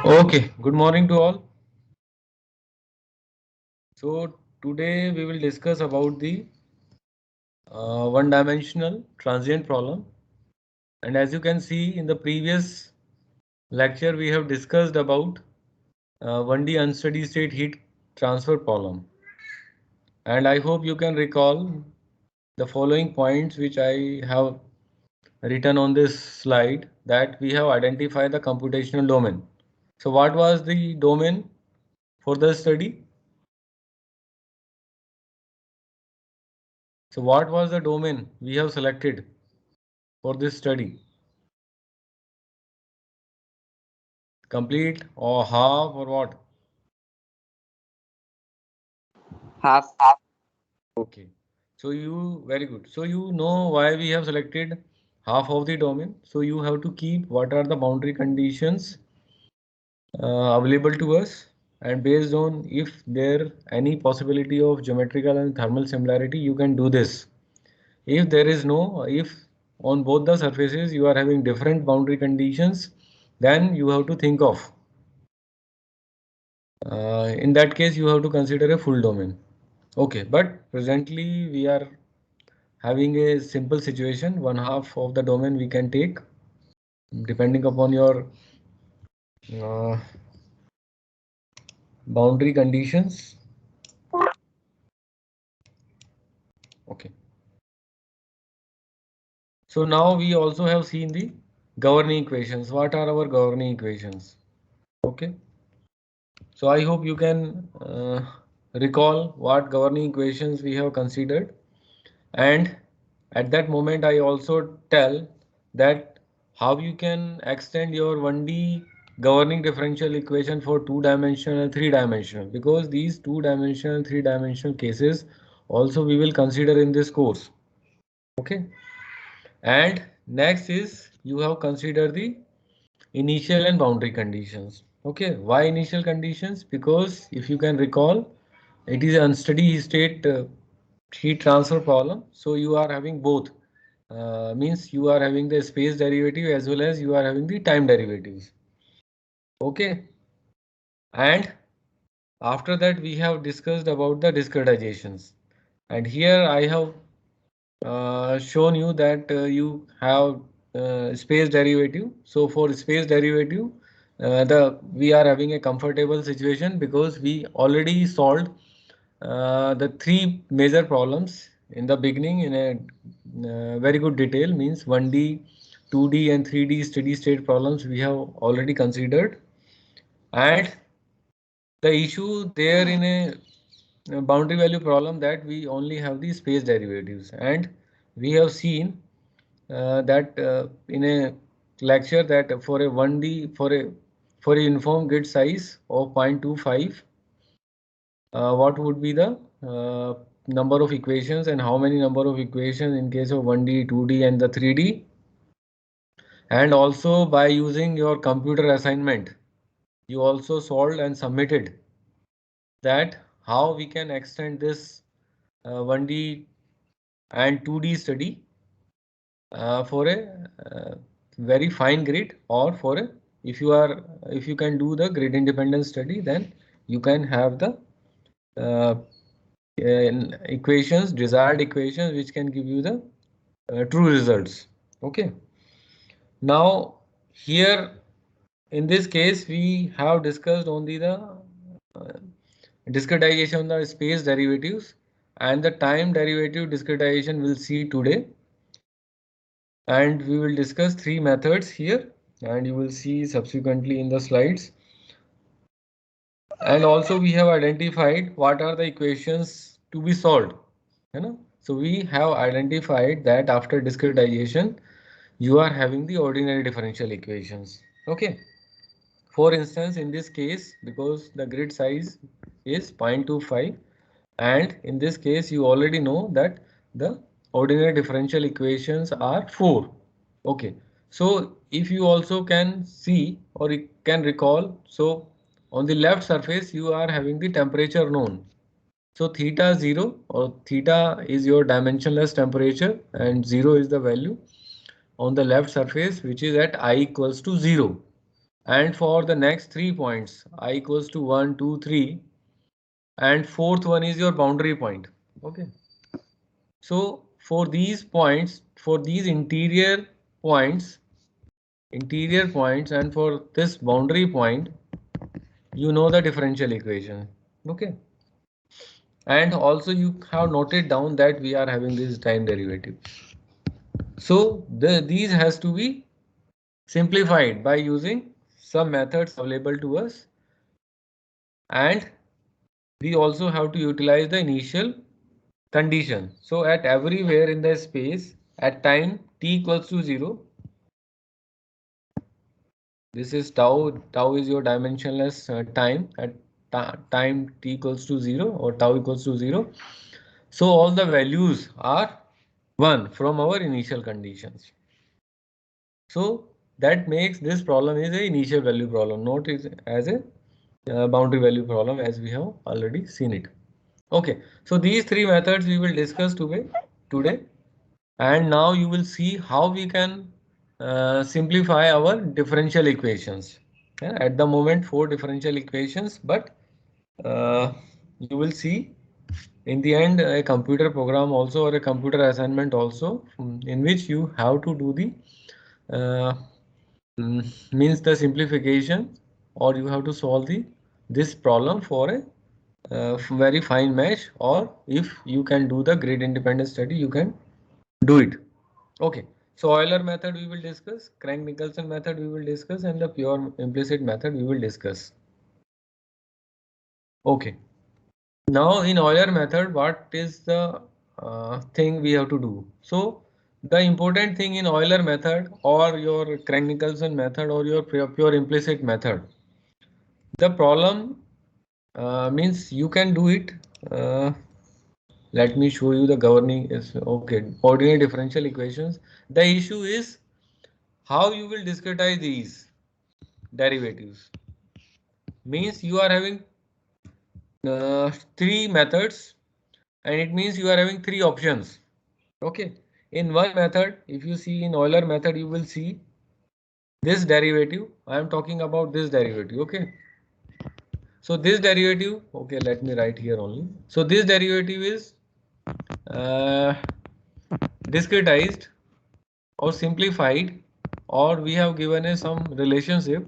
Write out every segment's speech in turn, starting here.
Okay, good morning to all. So today we will discuss about the one-dimensional transient problem. And as you can see in the previous lecture, we have discussed about 1D unsteady state heat transfer problem. And I hope you can recall the following points which I have written on this slide, that we have identified the computational domain. So what was the domain for the study? So what was the domain we have selected for this study? Complete or half or what? Half. Okay. So you, very good. So you know why we have selected half of the domain. So you have to keep what are the boundary conditions available to us, and based on if there any possibility of geometrical and thermal similarity, you can do this. If there is no, if on both the surfaces you are having different boundary conditions, then you have to think of. In that case, you have to consider a full domain. Okay, but presently we are having a simple situation. One half of the domain we can take depending upon your uh, boundary conditions. Okay. So now we also have seen the governing equations. What are our governing equations? Okay. So I hope you can recall what governing equations we have considered. And at that moment, I also tell that how you can extend your 1D governing differential equation for two-dimensional and three-dimensional, because these two-dimensional and three-dimensional cases also we will consider in this course. Okay. And next is you have considered the initial and boundary conditions. Okay. Why initial conditions? Because if you can recall, it is an unsteady state heat transfer problem. So you are having both. Means you are having the space derivative as well as you are having the time derivatives. Okay. And after that we have discussed about the discretizations. And here I have shown you that you have space derivative. So for space derivative, the we are having a comfortable situation because we already solved the three major problems in the beginning in a very good detail. Means 1D, 2D and 3D steady state problems we have already considered. And the issue there in a boundary value problem, that we only have the space derivatives, and we have seen that in a lecture that for a 1D for a uniform grid size of 0.25, what would be the number of equations and how many number of equations in case of 1D, 2D and the 3D. And also by using your computer assignment, you also solved and submitted that how we can extend this 1D and 2D study for a very fine grid, or for a if you can do the grid independent study, then you can have the uh, equations, desired equations, which can give you the true results. Okay. Now here in this case we have discussed only the uh, discretization of the space derivatives, and the time derivative discretization we'll see today. And we will discuss three methods here, and you will see subsequently in the slides. And also we have identified what are the equations to be solved. You know? So we have identified that after discretization, you are having the ordinary differential equations. Okay. For instance, in this case, because the grid size is 0.25, and in this case, you already know that the ordinary differential equations are 4. Okay, so if you also can see or you can recall, so on the left surface, you are having the temperature known. So theta 0, or theta is your dimensionless temperature, and 0 is the value on the left surface, which is at I equals to 0. And for the next 3 points, I equals to 1, 2, 3, and fourth one is your boundary point. Okay. So for these points, for these interior points, and for this boundary point, you know the differential equation. Okay. And also you have noted down that we are having this time derivative. So these has to be simplified by using some methods available to us, and we also have to utilize the initial condition. So at everywhere in the space at time t equals to 0, this is tau. Tau is your dimensionless time at time t equals to 0 or tau equals to 0. So all the values are 1 from our initial conditions. So that makes this problem is a initial value problem, not as a boundary value problem, as we have already seen it. Okay, so these three methods we will discuss today, and now you will see how we can simplify our differential equations. Yeah, at the moment 4 differential equations, but you will see in the end a computer program also, or a computer assignment also, in which you have to do the means the simplification, or you have to solve this problem for a very fine mesh, or if you can do the grid independent study, you can do it. Okay, so Euler method we will discuss, Crank-Nicolson method we will discuss, and the pure implicit method we will discuss. Okay, now in Euler method, what is the thing we have to do? So the important thing in Euler method, or your Crank-Nicolson method, or your pure implicit method, the problem means you can do it. Let me show you the governing is okay. Ordinary differential equations. The issue is how you will discretize these derivatives. Means you are having 3 methods, and it means you are having 3 options. Okay. In one method, if you see in Euler method, you will see this derivative. I am talking about this derivative. Okay. So this derivative, okay, let me write here only. So this derivative is uh, discretized or simplified, or we have given a some relationship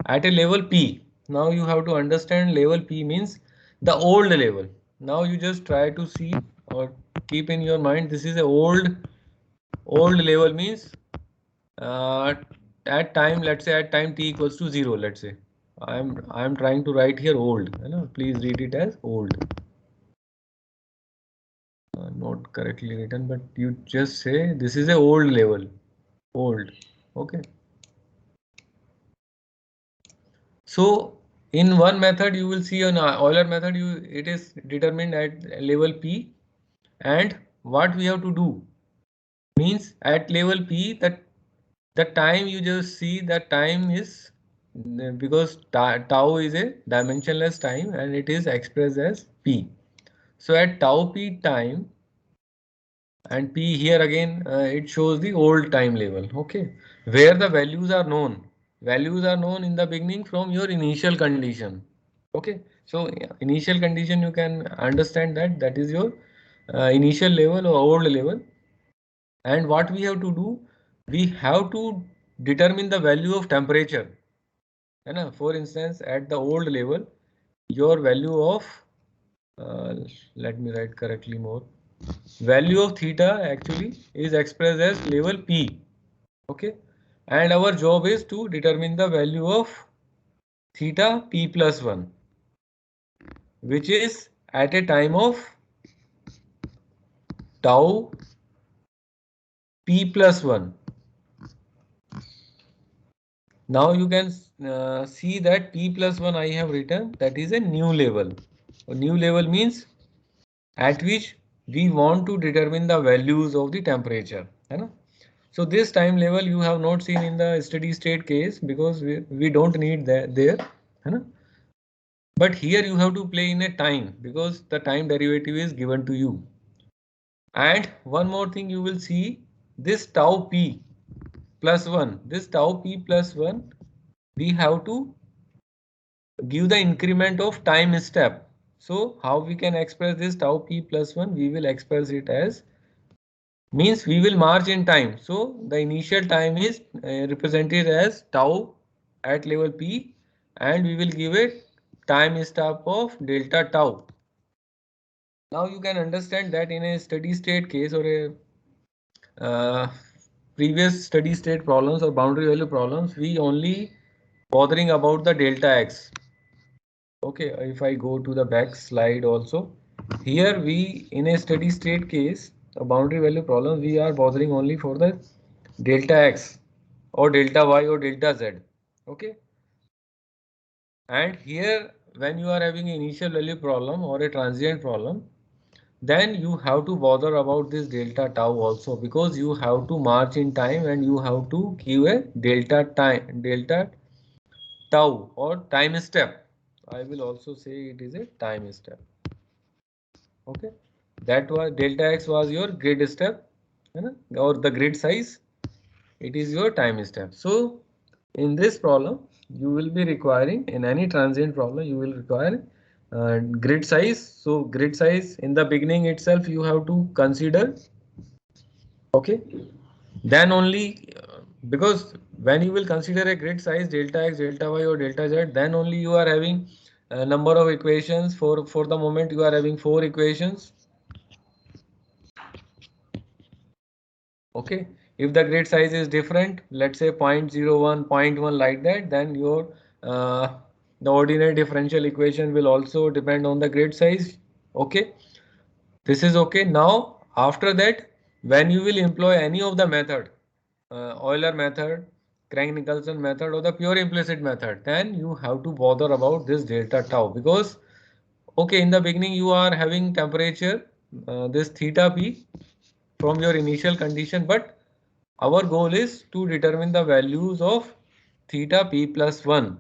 at a level p. Now you have to understand level p means the old level. Now you just try to see or keep in your mind, this is a old level means uh, at time, let's say at time t equals to 0, let's say I'm trying to write here old, you know, please read it as old. Not correctly written, but you just say this is a old level, old. Okay. So in one method you will see an Euler method, it is determined at level p, and what we have to do means at level p, that the time you just see that time is because tau is a dimensionless time and it is expressed as p. So at tau p time, and p here again it shows the old time level. Okay, where the values are known. Values are known in the beginning from your initial condition. Okay, so initial condition you can understand that is your initial level or old level, and what we have to do, we have to determine the value of temperature. For instance, at the old level, your value of uh, let me write correctly more. Value of theta actually is expressed as level p. Okay, and our job is to determine the value of theta p plus 1, which is at a time of tau p plus 1. Now you can see that p plus 1 I have written, that is a new level. A new level means at which we want to determine the values of the temperature. So this time level you have not seen in the steady state case because we don't need that there. But here you have to play in a time because the time derivative is given to you. And one more thing you will see, this tau p plus 1, this tau p plus 1, we have to give the increment of time step. So how we can express this tau p plus 1? We will express it as, means we will march in time. So the initial time is represented as tau at level p, and we will give it time step of delta tau. Now you can understand that in a steady state case or a previous steady state problems or boundary value problems, we only bothering about the delta x. Okay, if I go to the back slide also, here we in a steady state case, a boundary value problem, we are bothering only for the delta x or delta y or delta z. Okay, and here when you are having an initial value problem or a transient problem, then you have to bother about this delta tau also, because you have to march in time and you have to give a delta tau or time step. I will also say it is a time step. Okay, that was delta x was your grid step, or the grid size. It is your time step. So in this problem, you will be requiring, in any transient problem, you will require grid size. So grid size in the beginning itself you have to consider. Okay, then only because when you will consider a grid size delta x, delta y or delta z, then only you are having a number of equations. For the moment you are having 4 equations. Okay, if the grid size is different, let's say 0.01, 0.1 like that, then your the ordinary differential equation will also depend on the grid size. Okay, this is okay. Now after that, when you will employ any of the method, Euler method, Crank-Nicolson method, or the pure implicit method, then you have to bother about this delta tau, because okay, in the beginning you are having temperature, this theta p from your initial condition, but our goal is to determine the values of theta p plus 1,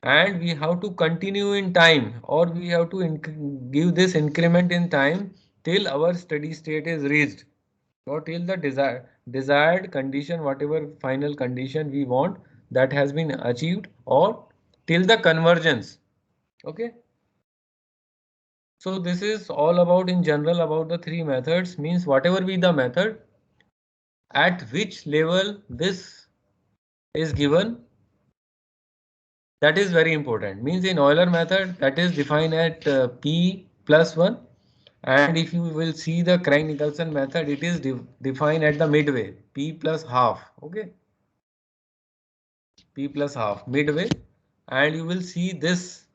and we have to continue in time, or we have to give this increment in time till our steady state is reached, or till the desired condition, whatever final condition we want, that has been achieved, or till the convergence. Okay, so this is all about in general about the 3 methods. Means whatever be the method, at which level this is given, that is very important. Means in Euler method, that is defined at p plus 1, and if you will see the Crank-Nicolson method, it is defined at the midway, p plus half. Okay, p plus half midway, and you will see this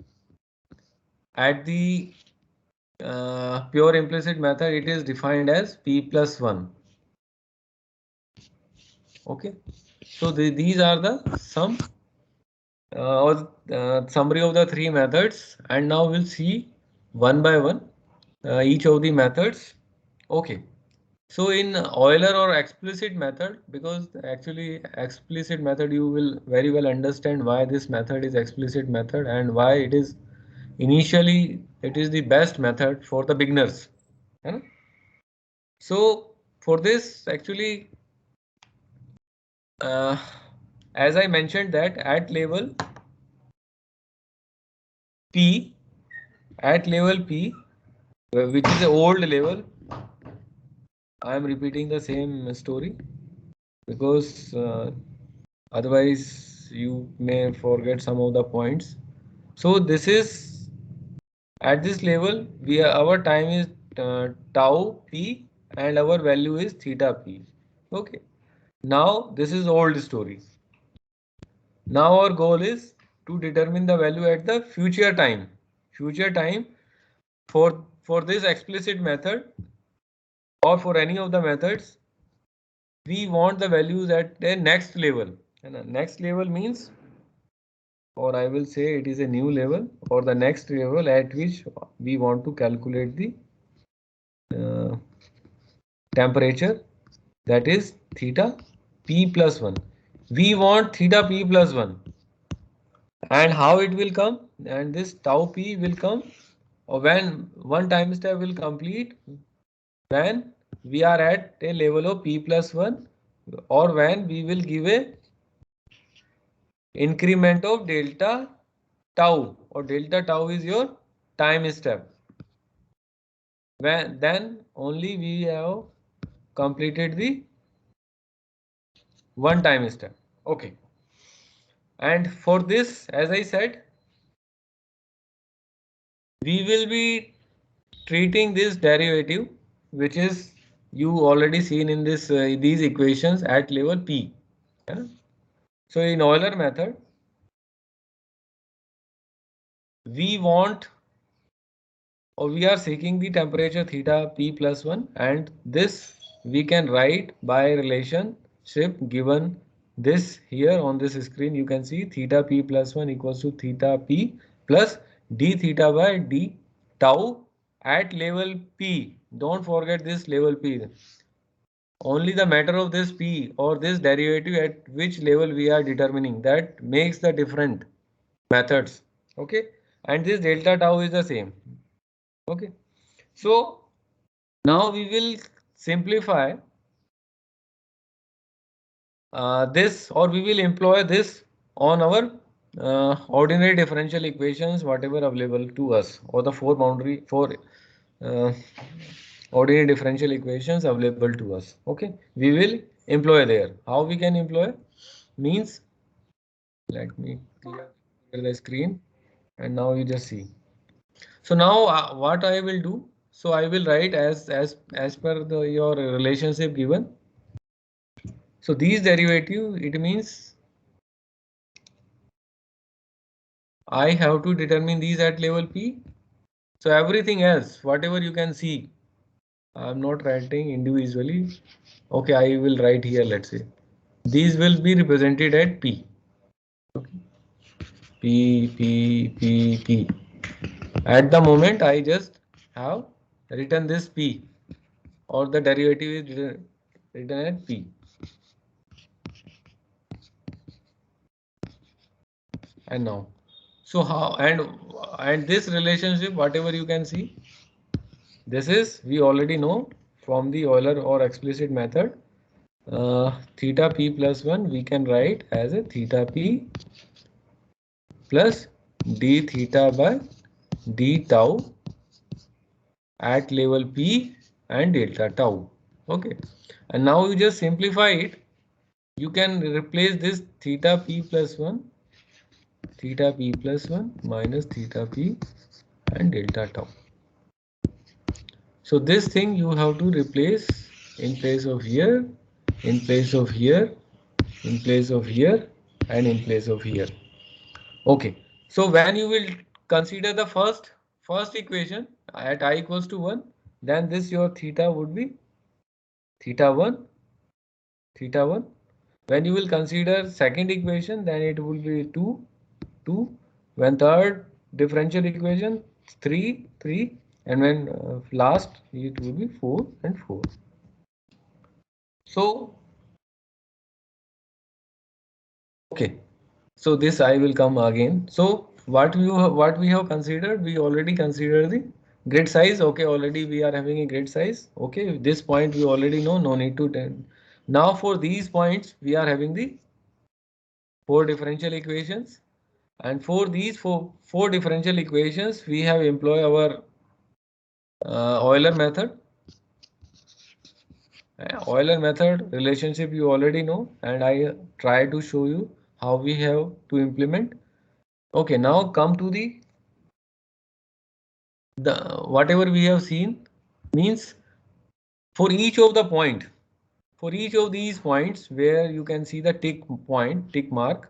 at the pure implicit method, it is defined as p plus 1. Okay, so these are the some or summary of the 3 methods, and now we'll see one by one each of the methods. Okay, so in Euler or explicit method, because actually explicit method, you will very well understand why this method is explicit method and why it is initially it is the best method for the beginners. So for this, actually, as I mentioned that at level P, which is the old level, I am repeating the same story because otherwise you may forget some of the points. So this is at this level, our time is tau p and our value is theta p. Okay, now this is old story. Now our goal is to determine the value at the future time. Future time for this explicit method or for any of the methods, we want the values at the next level. And next level means, or I will say it is a new level or the next level at which we want to calculate the temperature, that is theta p plus 1. We want theta p plus 1. And how it will come? And this tau p will come when one time step will complete, when we are at a level of p plus 1, or when we will give a increment of delta tau, or delta tau is your time step. When then only we have completed the one time step. Okay. And for this, as I said, we will be treating this derivative, which is you already seen in this these equations at level P. Yeah? So in Euler method, we want, or we are seeking the temperature theta P plus 1, and this we can write by relationship given this here on this screen. You can see theta P plus 1 equals to theta P plus d theta by d tau at level P. Don't forget this level P. Only the matter of this P or this derivative at which level we are determining, that makes the different methods. Okay. And this delta tau is the same. Okay. So now we will simplify this, or we will employ this on our ordinary differential equations, whatever available to us, or the four uh, ordinary differential equations available to us. Okay, we will employ there. How we can employ means, let me clear the screen, and now you just see. So now what I will do, so I will write as per your relationship given. So these derivative, it means I have to determine these at level P. So everything else, whatever you can see, I'm not writing individually. Okay, I will write here, let's say. These will be represented at P. Okay. P. At the moment, I just have written this P, or the derivative is written at P. And now, so how, and this relationship, whatever you can see, this is, we already know from the Euler or explicit method. Theta P plus 1 we can write as a theta P plus d theta by d tau at level P and delta tau. Okay, and now you just simplify it. You can replace this theta P plus 1 minus theta P and delta tau. So this thing you have to replace in place of here, in place of here, in place of here, and in place of here. Okay, so when you will consider the first equation at I equals to 1, then this your theta would be theta 1, theta 1. When you will consider second equation, then it will be 2, 2. When third differential equation, 3, 3. And when last, it will be 4 and 4. So, okay. So this I will come again. So what we have considered, we already considered the grid size. Okay, already we are having a grid size. Okay, this point we already know, no need to tell. Now for these points, we are having the four differential equations, and for these four differential equations, we have employed our Euler method. Euler method relationship you already know, and I try to show you how we have to implement. Okay, now come to the whatever we have seen means, for each of the point, for each of these points where you can see the tick mark,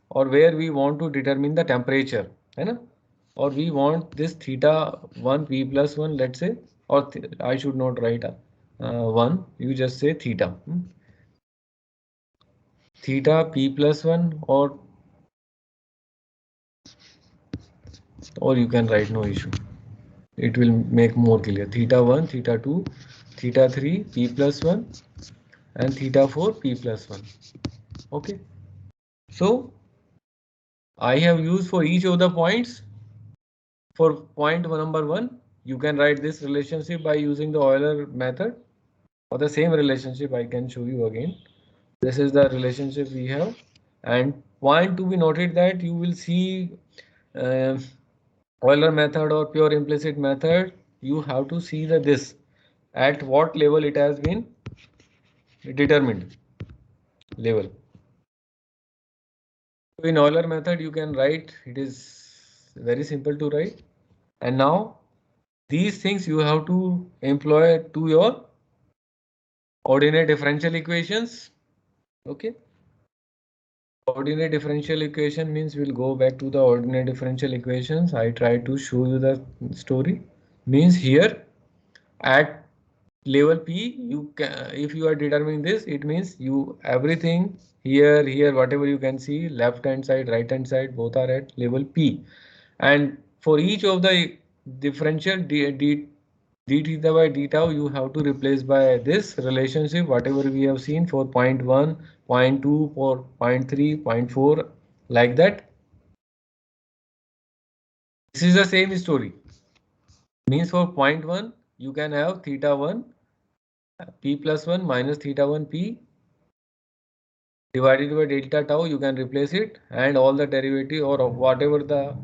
or where we want to determine the temperature, है or we want this theta 1 P plus 1, let's say, or I should not write 1, you just say theta. Theta P plus 1, or you can write, no issue. It will make more clear. Theta 1, theta 2, theta 3, P plus 1, and theta 4, P plus 1. Okay. So I have used for each of the points. For point number 1, you can write this relationship by using the Euler method, or the same relationship I can show you again. This is the relationship we have, and point to be noted that you will see Euler method or pure implicit method, you have to see this at what level it has been determined level. So in Euler method you can write, it is very simple to write, and now these things you have to employ to your ordinary differential equations. Okay, ordinary differential equation means we'll go back to the ordinary differential equations. I try to show you the story. Means here at level P, you can, if you are determining this, it means you everything here whatever you can see, left hand side, right hand side, both are at level P, and for each of the differential d theta by d tau, you have to replace by this relationship whatever we have seen for 0.1, 0.2, for 0.3, 0.4, like that. This is the same story. Means for 0.1 you can have theta 1 p plus 1 minus theta 1 p divided by delta tau, you can replace it, and all the derivative or whatever the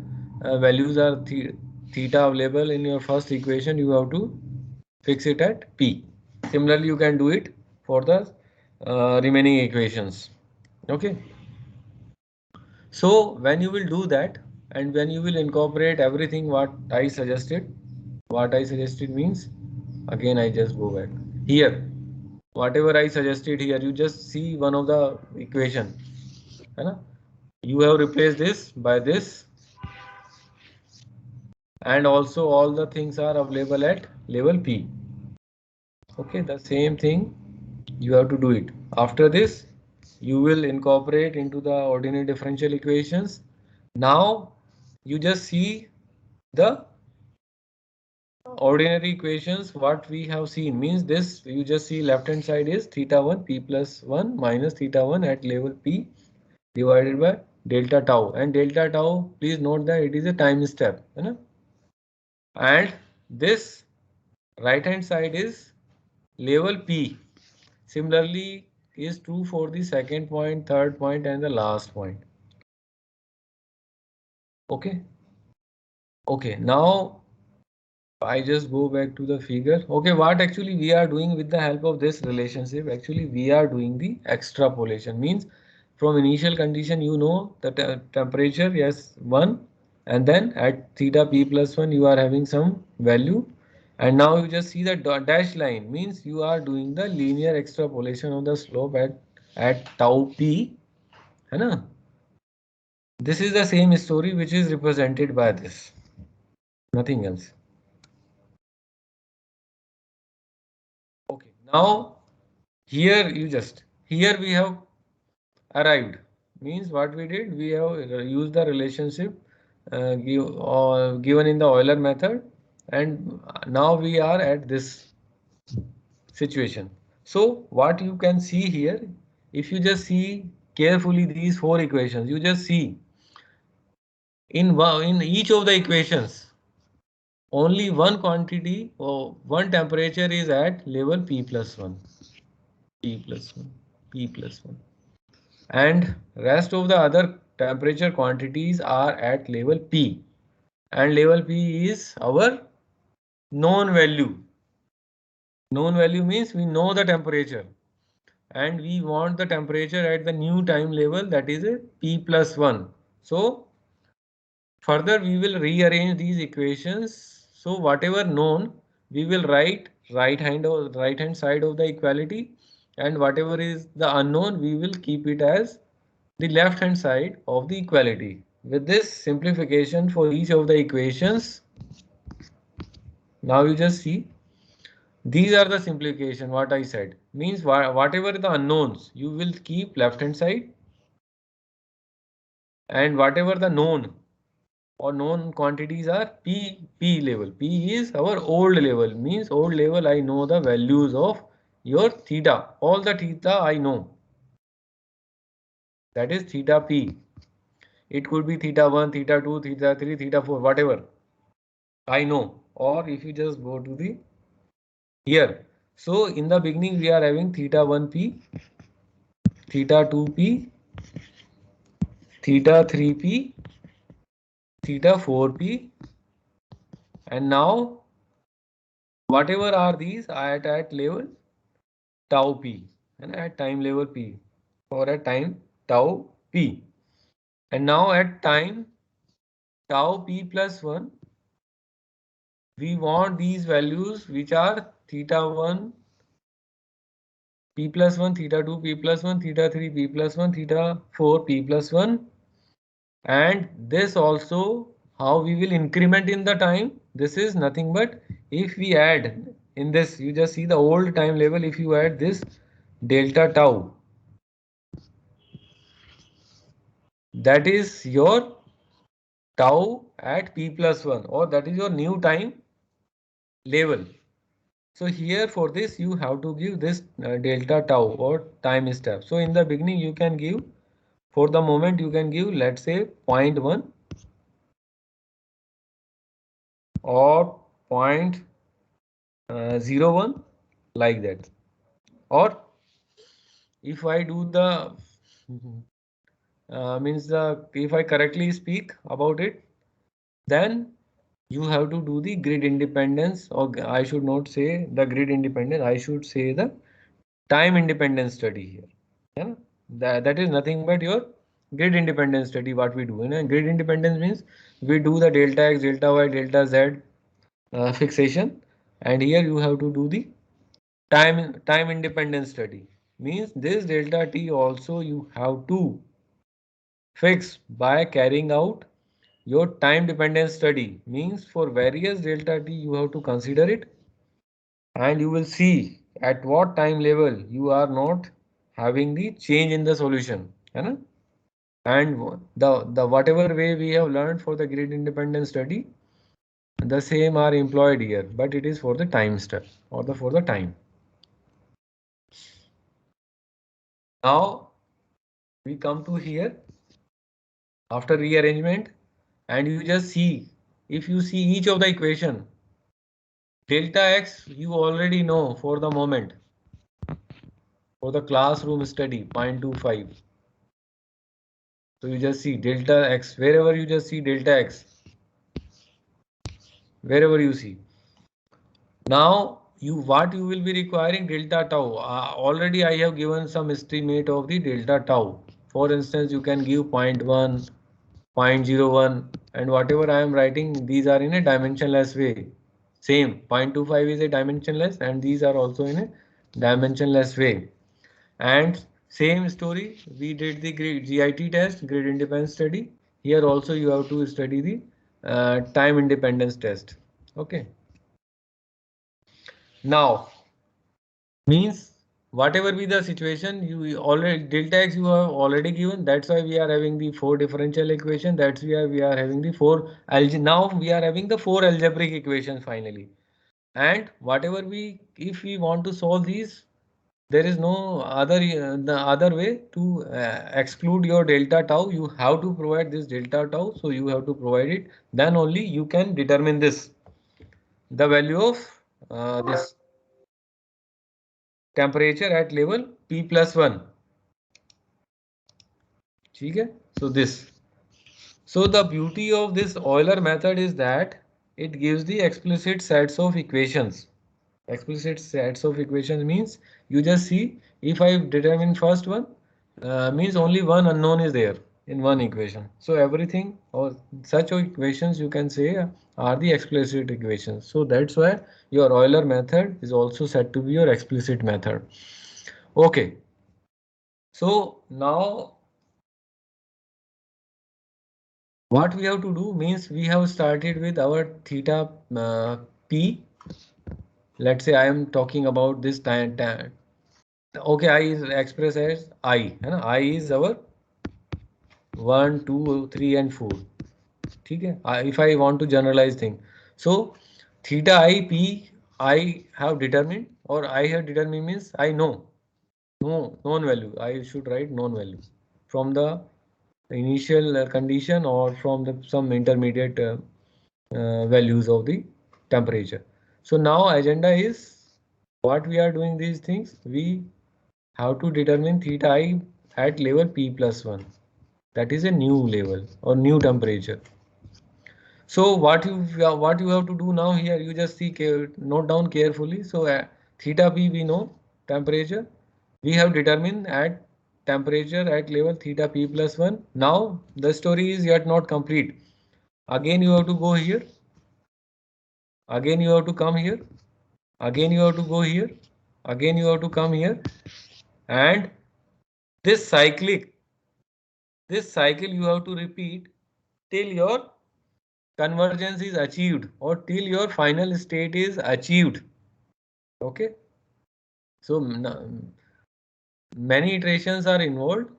values are theta available in your first equation, you have to fix it at p. Similarly you can do it for the remaining equations. Okay, so when you will do that and when you will incorporate everything what I suggested means, again I just go back here, whatever I suggested here, you just see one of the equation, you have replaced this by this, and also all the things are available at level P. Okay, the same thing you have to do it. After this you will incorporate into the ordinary differential equations. Now you just see the ordinary equations what we have seen, means this you just see left hand side is theta 1 p plus 1 minus theta 1 at level P divided by delta tau, and delta tau, please note that it is a time step, and this right hand side is level P. Similarly is true for the second point, third point, and the last point. Okay, now I just go back to the figure. Okay, what actually we are doing with the help of this relationship, actually we are doing the extrapolation. Means from initial condition you know the temperature, yes, 1, and then at theta p plus 1 you are having some value, and now you just see the dash line, means you are doing the linear extrapolation of the slope at tau p, है This is the same story which is represented by this, nothing else. Okay, now here we have arrived, means what we did, we have used the relationship given in the Euler method, and now we are at this situation. So what you can see here, if you just see carefully these 4 equations, you just see in each of the equations only one quantity or one temperature is at level P plus 1, P plus 1, P plus 1, and rest of the other temperature quantities are at level P, and level P is our known value. Known value means we know the temperature and we want the temperature at the new time level, that is a P plus 1. So further we will rearrange these equations. So whatever known we will write right hand side of the equality, and whatever is the unknown we will keep it as the left hand side of the equality. With this simplification for each of the equations, now you just see these are the simplification what I said, means whatever the unknowns you will keep left hand side, and whatever the known or known quantities are P level. P is our old level, means old level I know the values of your theta, all the theta I know, that is theta P. It could be theta 1, theta 2, theta 3, theta 4, whatever I know. Or if you just go to the here, so in the beginning we are having theta 1 P, theta 2 P, theta 3p, theta 4p, and now whatever are these at level tau p and at time level p or at time tau p. And now at time tau p plus 1, we want these values which are theta 1 p plus 1, theta 2 p plus 1, theta 3 p plus 1, theta 4 p plus 1. And this also how we will increment in the time. This is nothing but if we add in this, you just see the old time level, if you add this delta tau, that is your tau at p plus 1, or that is your new time level. So here for this you have to give this delta tau or time step. So in the beginning you can give, for the moment you can give, let's say 0.1 or 0.01 like that. Or if I do the means the if I correctly speak about it, then you have to do the grid independence, or I should not say the grid independence, I should say the time independence study here. Yeah? That is nothing but your grid independence study what we do. And grid independence means we do the delta x, delta y, delta z fixation, and here you have to do the time independent study. Means this delta t also you have to fix by carrying out your time dependent study. Means for various delta t you have to consider it, and you will see at what time level you are not having the change in the solution. And the whatever way we have learned for the grid independent study, the same are employed here, but it is for the time step or for the time. Now we come to here after rearrangement, and you just see, if you see each of the equation, delta x you already know for the moment, for the classroom study 0.25. So you just see delta x, wherever you just see delta x, wherever you see. Now what you will be requiring delta tau. Already I have given some estimate of the delta tau. For instance, you can give 0.1, 0.01, and whatever I am writing, these are in a dimensionless way. Same 0.25 is a dimensionless, and these are also in a dimensionless way. And same story, we did the GIT test, grid independence study. Here also you have to study the time independence test. Okay. Now means whatever be the situation, you already delta x you have already given. That's why we are having the 4 differential equation. That's why we are having the 4 now we are having the 4 algebraic equations finally. And whatever if we want to solve these, there is no other the other way to exclude your delta tau. You have to provide this delta tau, so you have to provide it. Then only you can determine this, the value of this temperature at level p plus 1. Okay? So this. So the beauty of this Euler method is that it gives the explicit sets of equations. Explicit sets of equations means you just see, if I determine first one, means only one unknown is there in one equation. So everything or such equations you can say are the explicit equations. So that's why your Euler method is also said to be your explicit method. Okay. So now what we have to do means we have started with our theta p. Let's say I am talking about this time. Okay, I is expressed as I. I is our 1, 2, 3 and 4. Okay, if I want to generalize thing. So theta I p I have determined, or I have determined means I know. No, known value. I should write known value from the initial condition or from some intermediate values of the temperature. So now agenda is what we are doing these things. We have to determine theta I at level p plus 1. That is a new level or new temperature. So what you have to do now here, you just see, note down carefully. So theta p we know temperature. We have determined at temperature at level theta p plus 1. Now the story is yet not complete. Again you have to go here. Again you have to come here. Again you have to go here. Again you have to come here. And this cycle you have to repeat till your convergence is achieved or till your final state is achieved. Okay. So many iterations are involved.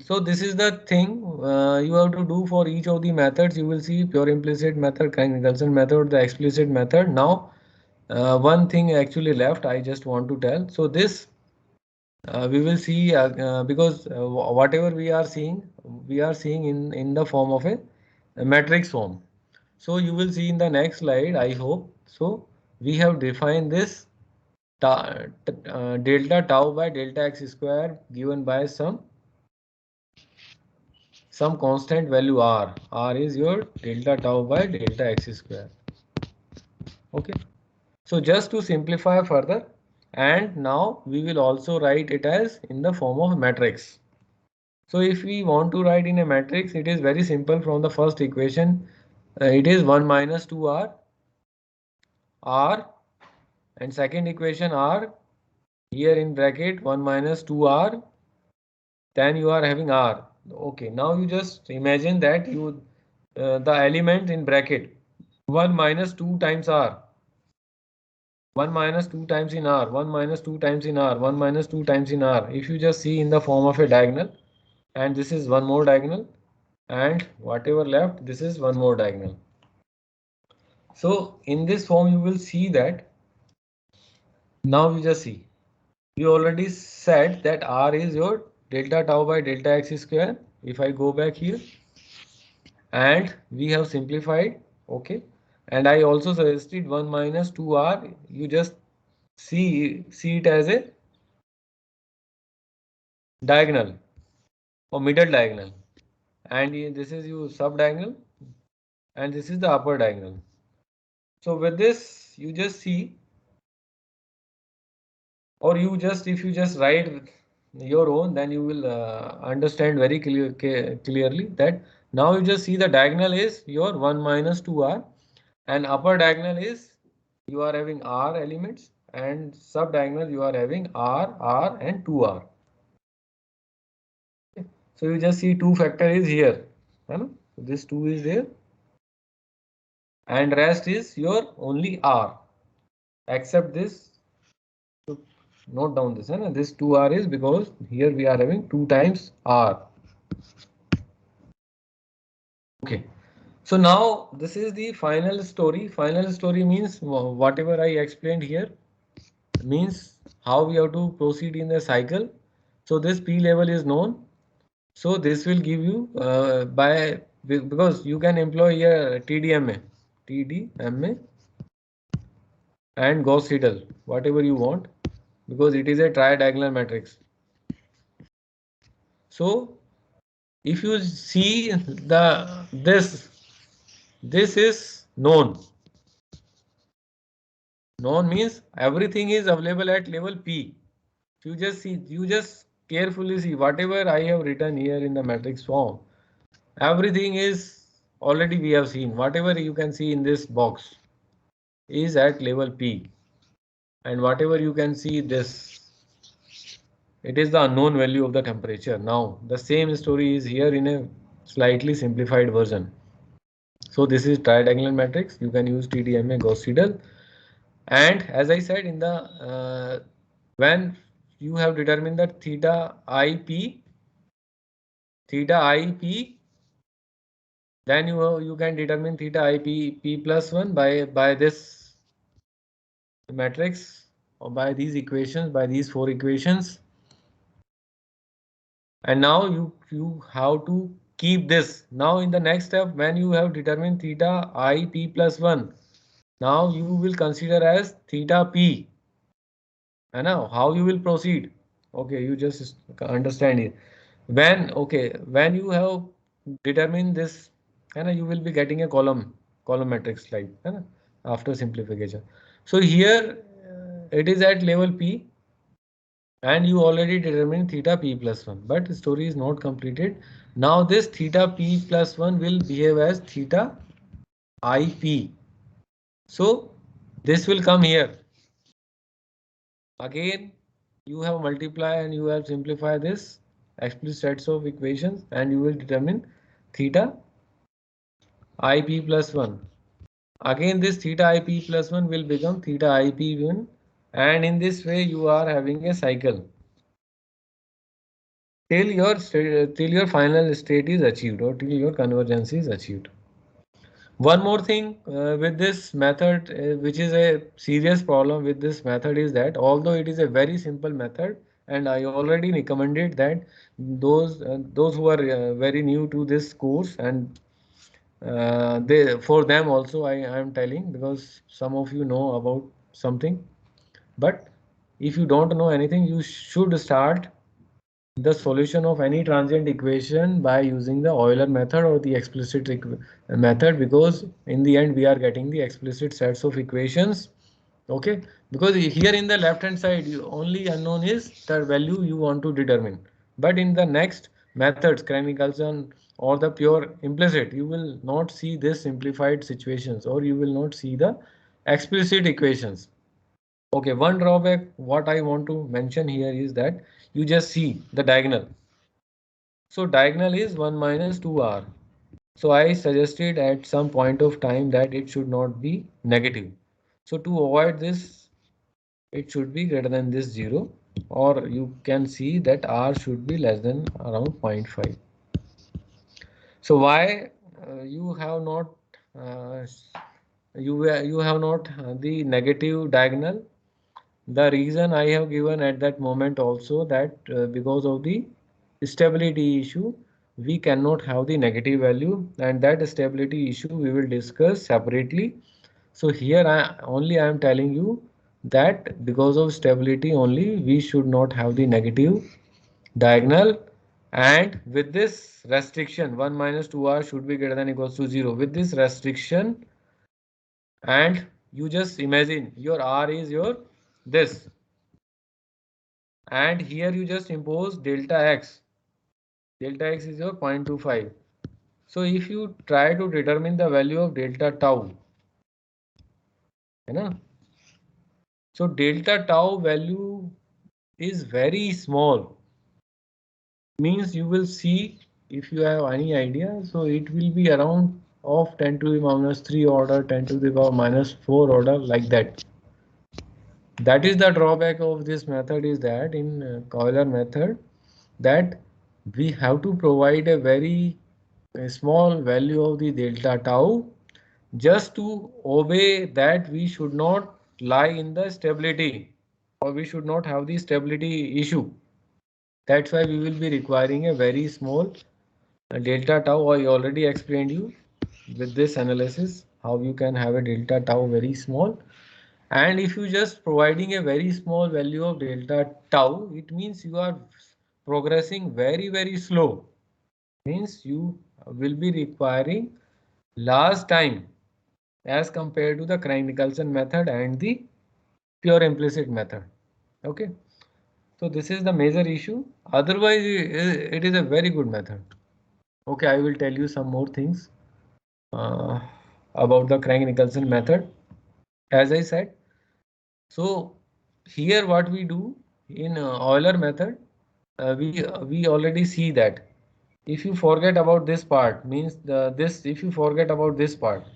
So this is the thing you have to do for each of the methods. You will see pure implicit method, Klein-Nicolson method, the explicit method. Now one thing actually left I just want to tell. So this we will see because whatever we are seeing in the form of a matrix form. So you will see in the next slide, I hope. So we have defined this delta tau by delta x square given by some constant value r. R is your delta tau by delta x square. Okay. So just to simplify further, and now we will also write it as in the form of matrix. So if we want to write in a matrix, it is very simple from the first equation. It is 1 minus 2r, r, and second equation r, here in bracket 1 minus 2r, then you are having r. Okay, now you just imagine that the element in bracket 1 minus 2 times r, 1 minus 2 times in r, 1 minus 2 times in r, 1 minus 2 times in r. If you just see in the form of a diagonal, and this is one more diagonal, and whatever left, this is one more diagonal. So in this form you will see that now you just see, you already said that r is your delta tau by delta x square. If I go back here, and we have simplified, okay, and I also suggested 1 minus 2r, you just see it as a diagonal or middle diagonal, and this is your sub diagonal, and this is the upper diagonal. So with this you just see, or you just, if you just write your own, then you will understand very clearly that now you just see the diagonal is your 1 minus 2r, and upper diagonal is you are having r elements, and sub diagonal you are having r and 2r. So you just see 2 factor is here, this 2 is there, and rest is your only r, except this. Note down this, and this 2r is because here we are having 2 times r. Okay, so now this is the final story. Final story means whatever I explained here means how we have to proceed in the cycle. So this p level is known. So this will give you because you can employ here TDMA and Gauss-Seidel, whatever you want, because it is a tridiagonal matrix. So if you see this is known. Known means everything is available at level P. You just see, you just carefully see whatever I have written here in the matrix form. Everything is already we have seen. Whatever you can see in this box is at level P, and whatever you can see this, it is the unknown value of the temperature. Now the same story is here in a slightly simplified version. So this is tridiagonal matrix. You can use TDMA Gauss-Seidel, and as I said in the when you have determined that theta IP, then you can determine theta IP p plus 1 by this matrix, or by these equations, by these 4 equations. And now you have to keep this. Now in the next step, when you have determined theta I p plus 1, now you will consider as theta p. And now how you will proceed? Okay, you just understand it. When you have determined this, and you will be getting a column matrix slide, after simplification. So here it is at level P, and you already determined theta P plus 1, but the story is not completed. Now this theta P plus 1 will behave as theta IP. So this will come here. Again, you have multiply and you have simplify this explicit sets of equations, and you will determine theta IP plus 1. Again, this theta IP plus 1 will become theta IP1, and in this way you are having a cycle till your final state is achieved, or till your convergence is achieved. One more thing with this method, which is a serious problem with this method, is that although it is a very simple method, and I already recommended that those who are very new to this course, and they for them also I am telling, because some of you know about something, but if you don't know anything, you should start the solution of any transient equation by using the Euler method or the explicit method, because in the end we are getting the explicit sets of equations. Okay, because here in the left hand side you only unknown is the value you want to determine, but in the next methods, Krein-Nicolson or the pure implicit, you will not see this simplified situations, or you will not see the explicit equations. Okay, one drawback what I want to mention here is that you just see the diagonal. So diagonal is 1 minus 2r. So I suggested at some point of time that it should not be negative. So to avoid this, it should be greater than this 0, or you can see that r should be less than around 0.5. So why you have not uh, you have not the negative diagonal? The reason I have given at that moment also, that because of the stability issue, we cannot have the negative value, and that stability issue we will discuss separately. So here I am telling you that because of stability only we should not have the negative diagonal, and with this restriction 1 minus 2r should be greater than equals to 0. With this restriction, and you just imagine your r is your this, and here you just impose delta x. Delta x is your 0.25. So if you try to determine the value of delta tau, you know, so delta tau value is very small. Means you will see, if you have any idea, so it will be around of 10 to the minus 3 order, 10 to the power minus 4 order, like that. That is the drawback of this method, is that in Euler method, that we have to provide a very small value of the delta tau, just to obey that we should not lie in the stability, or we should not have the stability issue. That's why we will be requiring a very small delta tau. I already explained you with this analysis how you can have a delta tau very small. And if you just providing a very small value of delta tau, it means you are progressing very slow. Means you will be requiring large time as compared to the Krein-Nicolson method and the pure implicit method. Okay, so this is the major issue. Otherwise, it is a very good method. Okay, I will tell you some more things uh, about the Krein-Nicolson method. As I said, so here what we do in Euler method, we already see that if you forget about this part, means this, if you forget about this part,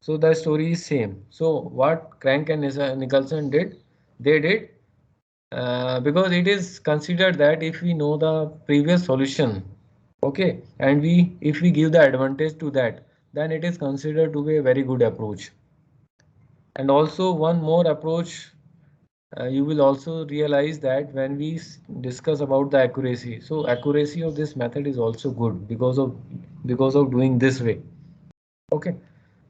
so the story is same. So what Crank and Nicholson did, they did because it is considered that if we know the previous solution, okay, and we if we give the advantage to that, then it is considered to be a very good approach. And also one more approach, you will also realize that when we discuss about the accuracy, so accuracy of this method is also good because of doing this way. Okay,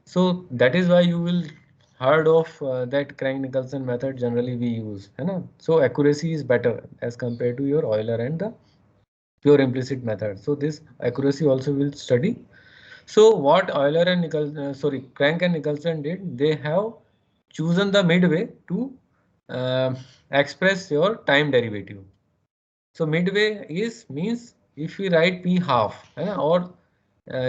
so that is why you will heard of that Crank-Nicolson method generally we use, है ना? So accuracy is better as compared to your Euler and the pure implicit method. So this accuracy also will study. So what Euler and Crank and Nicholson did, they have chosen the midway to express your time derivative. So midway is means if we write p half, or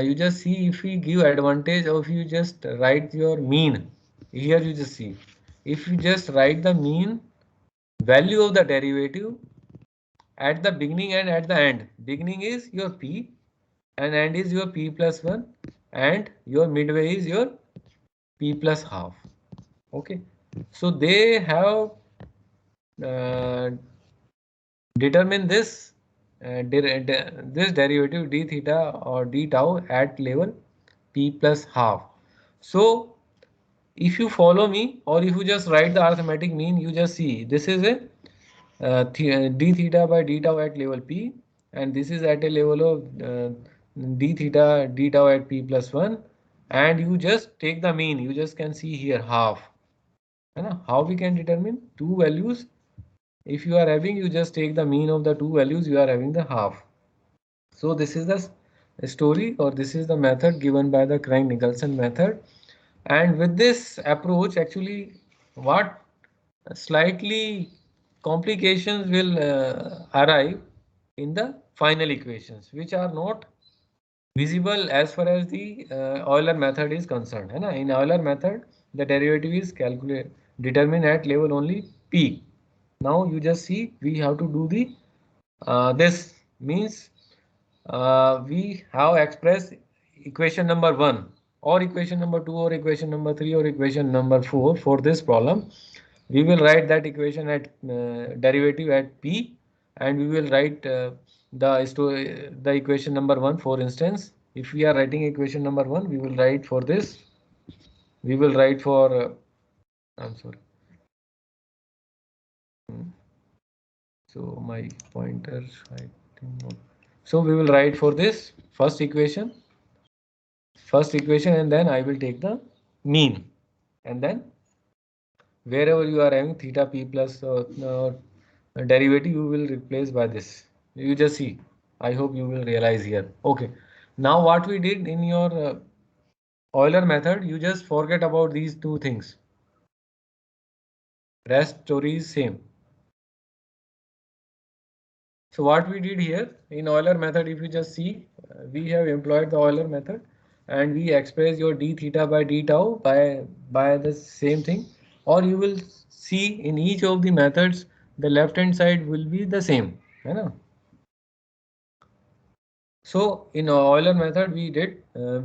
you just see if we give advantage or if you just write your mean. Here you just see if you just write the mean value of the derivative at the beginning and at the end. Beginning is your p and end is your p plus 1 and your midway is your p plus half. Okay, so they have uh, determined this derivative d theta or d tau at level p plus half. So if you follow me or if you just write the arithmetic mean, you just see this is a d theta by d tau at level p, and this is at a level of d theta d tau at p plus 1, and you just take the mean. You just can see here half. How we can determine two values? If you are having, you just take the mean of the two values, you are having the half. So this is the story, or this is the method given by the Crank-Nicolson method. And with this approach, actually, what slightly complications will arrive in the final equations, which are not visible as far as the Euler method is concerned. In Euler method, the derivative is determined at level only p. Now you just see we have to do the this means we have expressed equation number 1 or equation number 2 or equation number 3 or equation number 4 for this problem. We will write that equation at derivative at p, and we will write the equation number 1. For instance, if we are writing equation number 1, we will write for this, we will write for I'm sorry, so my pointer, I think not. So we will write for this first equation, and then I will take the mean, and then wherever you are having theta p plus derivative, you will replace by this. You just see. I hope you will realize here. Okay. Now what we did in your Euler method, you just forget about these two things. Rest story is same. So what we did here in Euler method, if you just see, we have employed the Euler method and we express your d theta by d tau by the same thing, or you will see in each of the methods the left hand side will be the same. So in Euler method we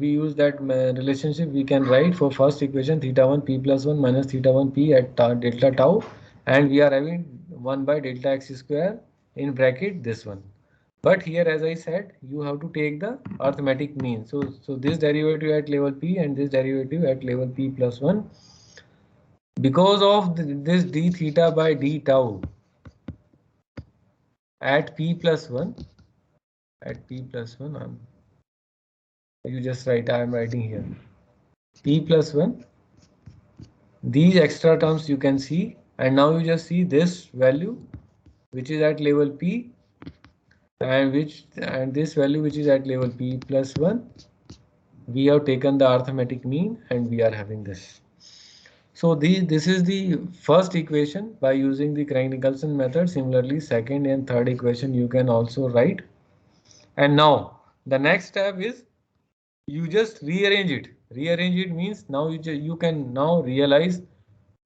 use that relationship. We can write for first equation theta 1 p plus 1 minus theta 1 p at delta tau, and we are having 1 by delta x square in bracket this one. But here, as I said, you have to take the arithmetic mean. So this derivative at level p and this derivative at level p plus 1, because of this d theta by d tau at p plus 1, you just write, I am writing here p plus 1, these extra terms you can see, and now you just see this value which is at level p and this value which is at level p plus 1. We have taken the arithmetic mean and we are having this. So this is the first equation by using the Crank-Nicolson method. Similarly, second and third equation you can also write. And now the next step is you just rearrange it. Rearrange it means now you can now realize.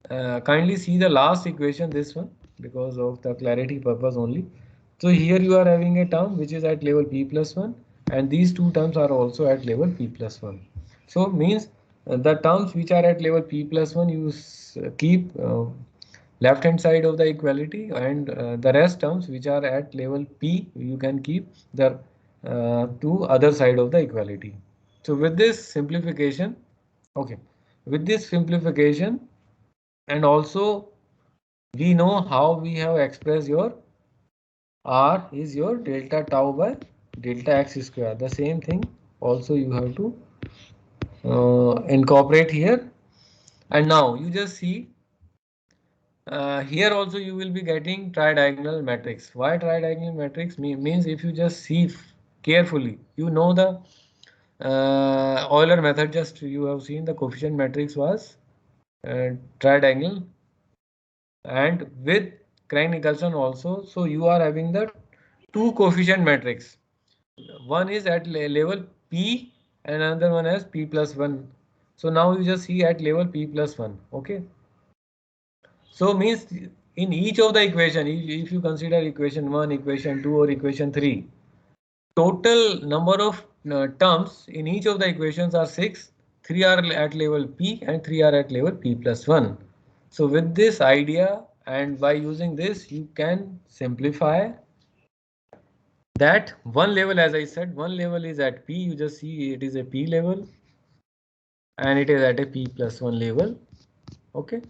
Kindly see the last equation, this one, because of the clarity purpose only. So here you are having a term which is at level p plus 1, and these two terms are also at level p plus 1. So means the terms which are at level p plus 1 you keep left hand side of the equality, and the rest terms which are at level p you can keep the to other side of the equality. So with this simplification, okay, with this simplification, and also we know how we have expressed your R is your delta tau by delta x square. The same thing also you have to incorporate here. And now you just see here also you will be getting tridiagonal matrix. Why tridiagonal matrix? Means if you just see carefully, you know the Euler method. Just you have seen the coefficient matrix was tridiagonal, and with Craig-Nicholson also. So you are having the two coefficient matrix. One is at level P and another one as P plus 1. So now you just see at level P plus 1. Okay. So means in each of the equation, if you consider equation 1, equation 2 or equation 3, total number of terms in each of the equations are 6. 3 are at level P and 3 are at level P plus 1. So with this idea and by using this, you can simplify that one level. As I said, one level is at P. You just see it is a P level and it is at a P plus 1 level. Okay.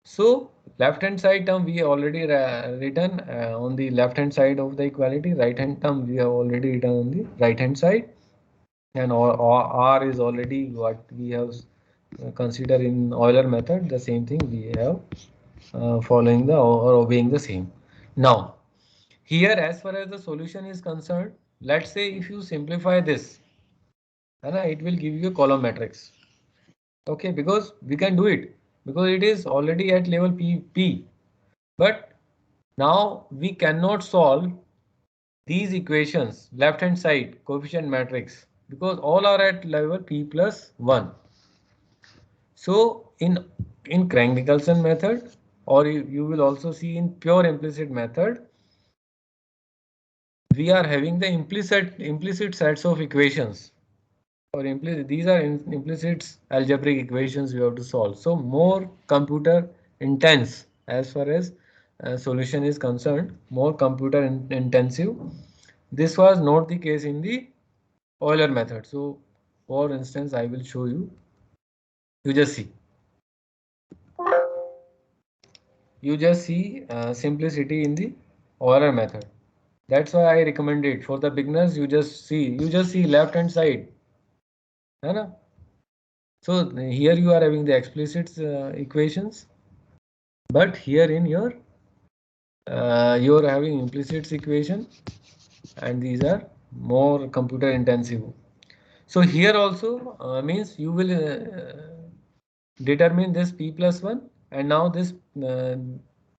So left hand side term we already written on the left hand side of the equality. Right hand term we have already written on the right hand side, and R is already what we have considered in Euler method. The same thing we have following the or obeying the same. Now here as far as the solution is concerned, let's say if you simplify this, it will give you a column matrix. Okay, because we can do it because it is already at level P. But now we cannot solve these equations left hand side coefficient matrix because all are at level P plus 1. So in Craig-Nicholson method, or you will also see in pure implicit method, we are having the implicit sets of equations, or implicit, these are implicit algebraic equations we have to solve. So more computer intense as far as solution is concerned, more computer intensive. This was not the case in the Euler method. So for instance, I will show you. You just see. You just see simplicity in the Euler method. That's why I recommend it for the beginners. You just see left hand side. है ना? So here you are having the explicit equations, but here in your you are having implicit equation, and these are more computer intensive. So here also means you will determine this P plus 1, and now these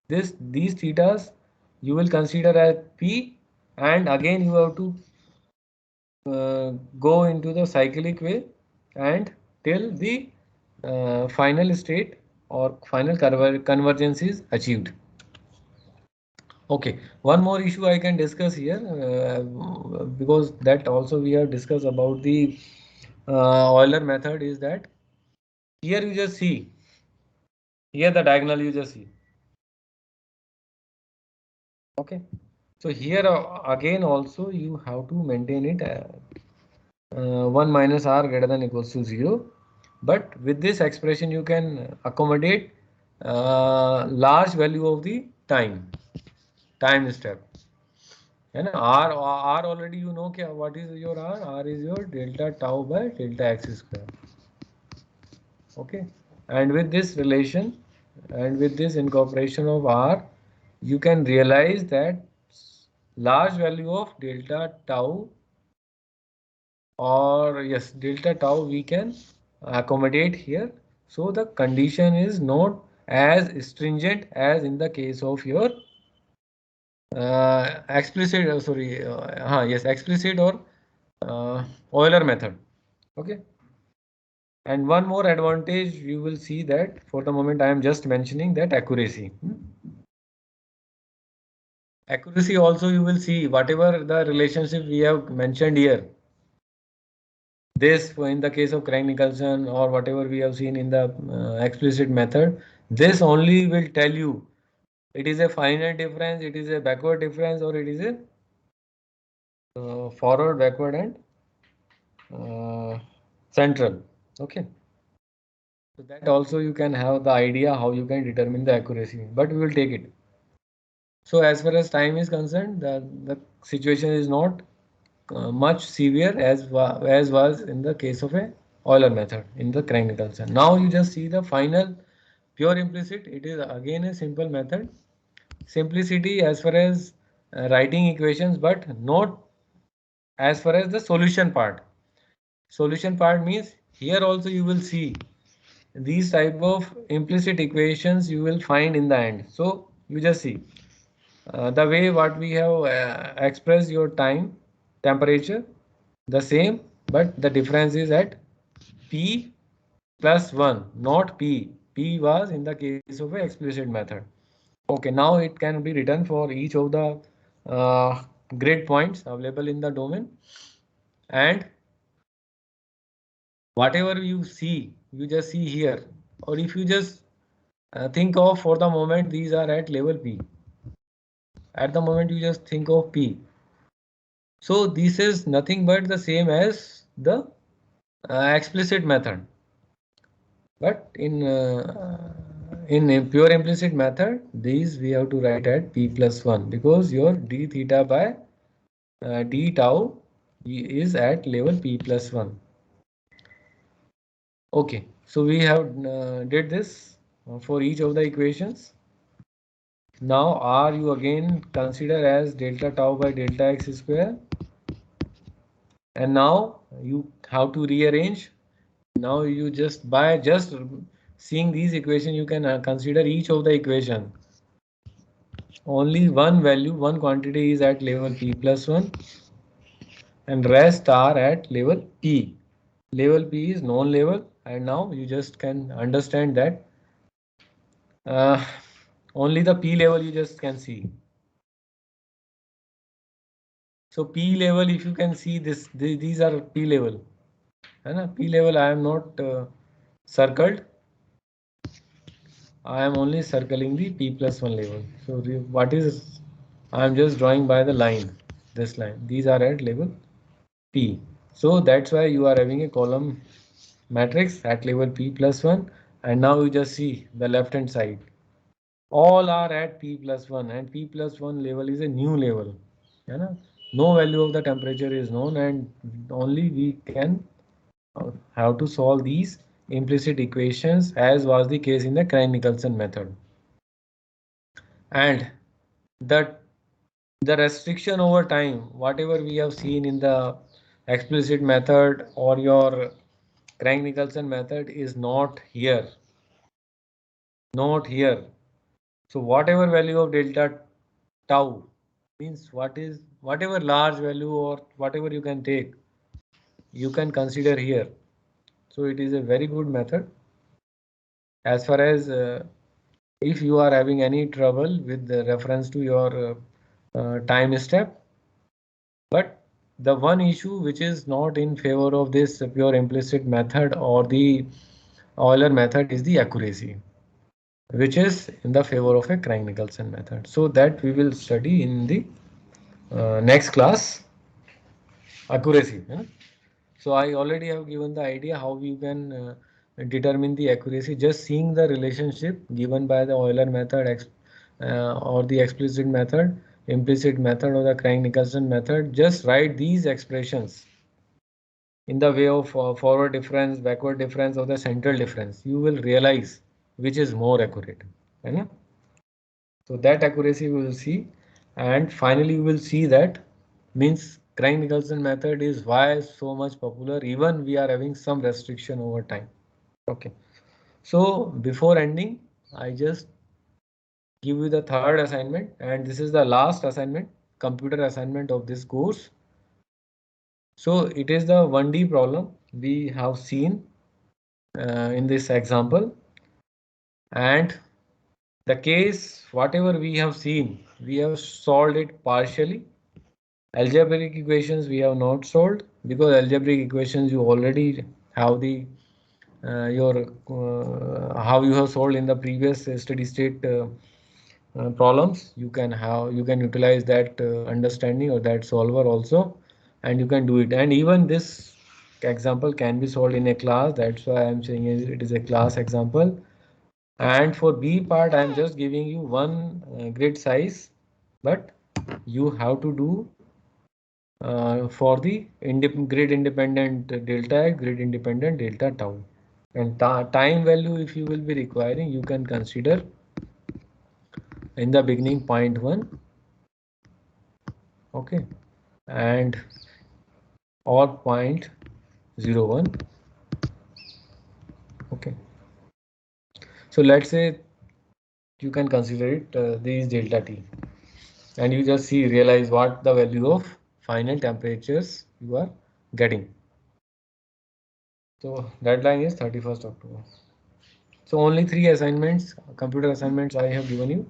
thetas you will consider as P, and again you have to go into the cyclic way and till the final state or final convergence is achieved. Okay, one more issue I can discuss here because that also we have discussed about the Euler method is that here you just see, here the diagonal you just see. Okay, so here again also you have to maintain it 1 minus r greater than equals to 0. But with this expression you can accommodate large value of the time step. And r already you know what is your r is your delta tau by delta x square. Okay, and with this relation and with this incorporation of r, you can realize that large value of delta tau, or yes, delta tau we can accommodate here. So the condition is not as stringent as in the case of your explicit yes, explicit or Euler method. Okay, and one more advantage you will see that for the moment I am just mentioning that accuracy. Accuracy also you will see whatever the relationship we have mentioned here. This in the case of Craig-Nicholson or whatever we have seen in the explicit method, this only will tell you it is a finite difference, it is a backward difference, or it is a forward, backward, and central. Okay. So that also you can have the idea how you can determine the accuracy, but we will take it. So as far as time is concerned, the situation is not much severe as was in the case of a Euler method in the Crank-Nicolson. Now you just see the final pure implicit. It is again a simple method. Simplicity as far as writing equations, but not as far as the solution part. Solution part means here also you will see these type of implicit equations you will find in the end. So you just see the way what we have expressed your time temperature the same, but the difference is at p plus 1, not p. P was in the case of a explicit method. Okay, now it can be written for each of the uh, grid points available in the domain, and whatever you see, you just see here. Or if you just think of for the moment, these are at level p. At the moment, you just think of p. So this is nothing but the same as the explicit method. But in a pure implicit method, these we have to write at p plus 1 because your d theta by d tau is at level p plus 1. Okay, so we have did this for each of the equations. Now R you again consider as delta tau by delta x square, and now you have to rearrange. Now you just by just seeing these equations you can consider each of the equation. Only one value, one quantity is at level p plus 1 and rest are at level p. Level p is known level, and now you just can understand that uh, only the p level you just can see. So p level, if you can see this, these are p level. P level I am not circled. I am only circling the p plus 1 level. So what is, I am just drawing by the line, this line. These are at level p. So that's why you are having a column matrix at level p plus 1. And now you just see the left hand side. All are at p plus 1, and p plus 1 level is a new level. No value of the temperature is known, and only we can have to solve these implicit equations as was the case in the Crank-Nicolson method. And the restriction over time, whatever we have seen in the explicit method or your Crank-Nicolson method, is not here. Not here. So whatever value of delta tau means whatever large value or whatever you can take, you can consider here. So it is a very good method as far as if you are having any trouble with the reference to your time step. But the one issue which is not in favor of this pure implicit method or the Euler method is the accuracy, which is in the favor of a Crank-Nicolson method. So that we will study in the next class, accuracy. So I already have given the idea how you can determine the accuracy just seeing the relationship given by the Euler method or the explicit method, implicit method or the Crank-Nicolson method. Just write these expressions in the way of forward difference, backward difference or the central difference. You will realize which is more accurate. So that accuracy we will see, and finally you will see that means Crank-Nicolson method is why so much popular, even we are having some restriction over time. Okay, so before ending, I just give you the third assignment, and this is the last assignment, computer assignment of this course. So it is the 1D problem we have seen in this example, and the case whatever we have seen, we have solved it partially. Algebraic equations we have not solved because algebraic equations you already have the your how you have solved in the previous steady state problems. You can utilize that understanding or that solver also, and you can do it. And even this example can be solved in a class. That's why I'm saying it is a class example. And for B part, I'm just giving you one grid size, but you have to do for the grid independent delta x, grid independent delta tau. And time value, if you will be requiring, you can consider in the beginning 0.1, okay, and or 0.01, okay. So let's say you can consider it these delta t, and you just realize what the value of final temperatures you are getting. So deadline is 31st October. So only 3 assignments, computer assignments I have given you.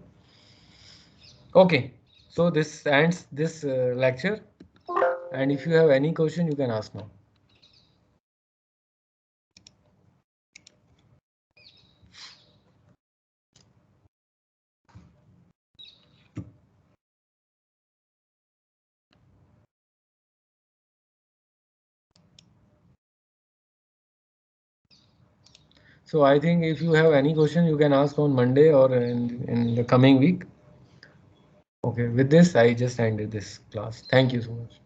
Okay, so this ends this lecture, and if you have any question, you can ask now. So I think if you have any question, you can ask on Monday or in the coming week. Okay, with this, I just ended this class. Thank you so much.